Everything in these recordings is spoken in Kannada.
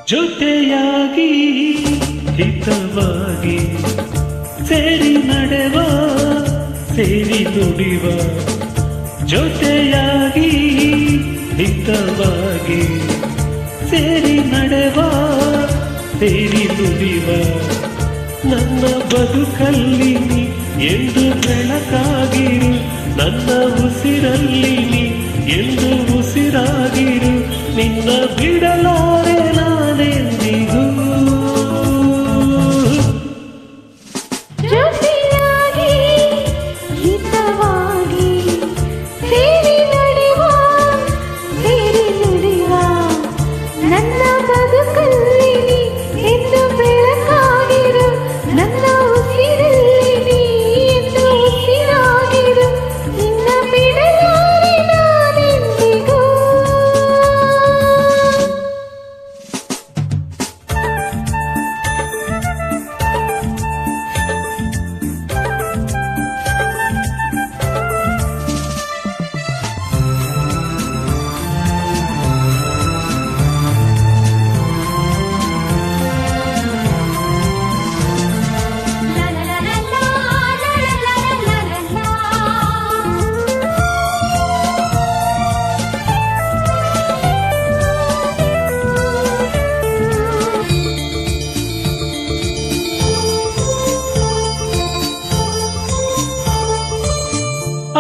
ಜೊತೆಯಾಗಿ ಹಿತವಾಗಿ ಸೇರಿ ನಡೆವ ಸೇರಿ ನುಡಿವ ಜೊತೆಯಾಗಿ ಹಿತವಾಗಿ ಸೇರಿ ನಡೆವ ಸೇರಿ ನುಡಿವ ನನ್ನ ಬದುಕಲ್ಲಿ ನೀ ಎಂದು ಬೆಳಕಾಗಿರು ನನ್ನ ಉಸಿರಲ್ಲಿ ನೀ ಎಂದು ಉಸಿರಾಗಿರು ನಿನ್ನ ಬಿಡಲಾರೆ ನಾನೆಂದಿಗೂ ಜೊತೆಯಾಗಿ ಹಿತವಾಗಿ ಸೇರಿ ನಡೆವ ಸೇರಿ ನುಡಿವ ನನ್ನ ಬದುಕಲ್ಲಿ ನೀ ಎಂದು ಬೆಳಕಾಗಿರು ನನ್ನ ಉಸಿರಲ್ಲಿ ನೀ ಎಂದು ಉಸಿರಾಗಿರು ನಿನ್ನ ಬಿಡಲಾರೆ ನಾನೆಂದಿಗೂ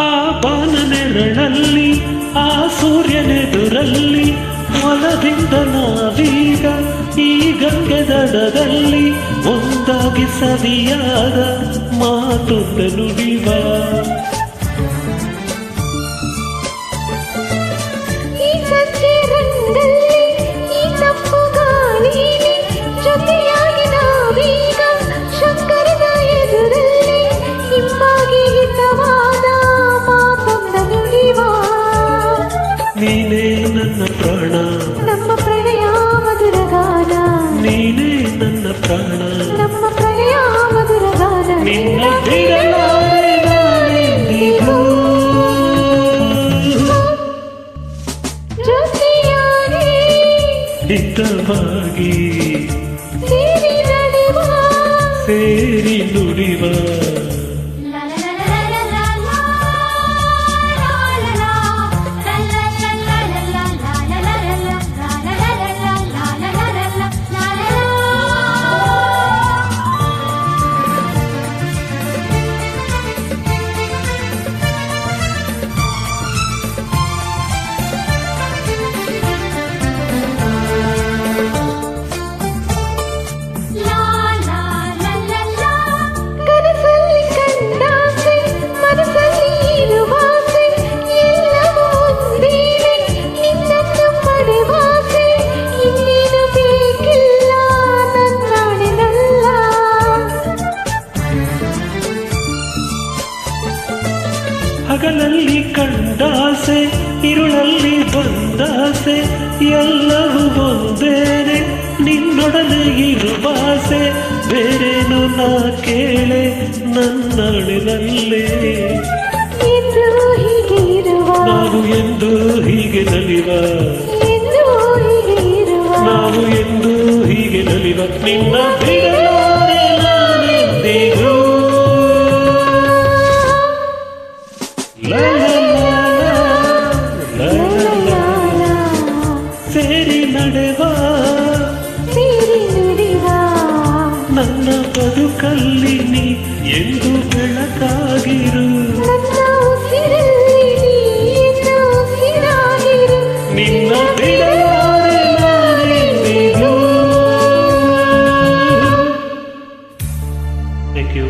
ಆ ಬಾನನೆರಳಲ್ಲಿ ಆ ಸೂರ್ಯನೆದುರಲ್ಲಿ ಹೊಲದಿಂದ ನಾವೀಗ ಈ ಗಂಗೆ ದಡದಲ್ಲಿ ಒಂದಾಗಿ ಸವಿಯಾದ ಮಾತೊಂದ ನುಡಿವ ಈ ಸಂಜೆ ರಂಗಲ್ಲಿ ಈ ತಂಪು ಗಾಳಿಲಿ ಜೊತೆಯಾಗಿ ನಾವೀಗ ಶಂಕರನ ಎದುರಲ್ಲಿ ಹಿಂಬಾಗಿ ಹಿತವಾದ ಮಾತೊಂದ ನುಡಿವ ನೀನೇ ನನ್ನ ಪ್ರಾಣ ನಮ್ಮ ಪ್ರಣಯ ಮಧುರ ಗಾನ ನೀನೇ ನನ್ನ ಪ್ರಾಣ ನಮ್ಮ ಪ್ರಣಯ ಮಧುರ ಗಾನ ನಿನ್ನ ಬಿಡಲಾರೆ ನಾನೆಂದಿಗೂ ಜೊತೆಯಾಗಿ ಹಿತವಾಗಿ ಸೇರಿ ನಡೆವ ಸೇರಿ ನುಡಿವ ಕನಸಲ್ಲಿ ಕಂಡಾಸೆ ಮನಸ್ಸಲ್ಲಿ ಇರುವಾಸೆ ಎಲ್ಲವೂ ಒಂದೇನೆ ನಿನ್ನನ್ನು ಪಡೆವಾಸೆ ಇನ್ನೇನು ಬೇಕಿಲ್ಲ ನನ್ನಾಡಿನಲ್ಲ ಹಗಲಲ್ಲಿ ಕಂಡಾಸೆ ಇರುಳಲ್ಲಿ ಬಂದಾಸೆ ಎಲ್ಲವೂ ಒಂದೇನೆ ನಿನ್ನೊಡನೆ ಇರುವಾಸೆ ಬೇರೇನು ನಾ ಕೇಳೆ ನನ್ನಡಿನಲ್ಲೇ ಎಂದು ಹೀಗೆ ಇರುವ ನಾವು ಎಂದು ಹೀಗೆ ನಲಿವ ಎಂದು ಹೀಗೆ ಇರುವ ನಾವು ಎಂದು ಹೀಗೆ ನಲಿವ ನಿನ್ನ ಬಿಡಲಾರೆ ನಾನೆಂದಿಗೂ ಲಾ ಲಾ ಲಾ ಲಾ ಲಾ ಲಾ ಲಾ. ಸೇರಿ ನಡೆವ ಸೇರಿ ನುಡಿವ ನನ್ನ ಬದುಕಲ್ಲಿ ನೀ ಎಂದು ಬೆಳಕಾಗಿರು ನನ್ನ ಉಸಿರಲ್ಲಿ ನೀ ಎಂದು ಉಸಿರಾಗಿರು ನಿನ್ನ ಬಿಡಲಾರೆ ನಾನೆಂದಿಗೂ. Thank you.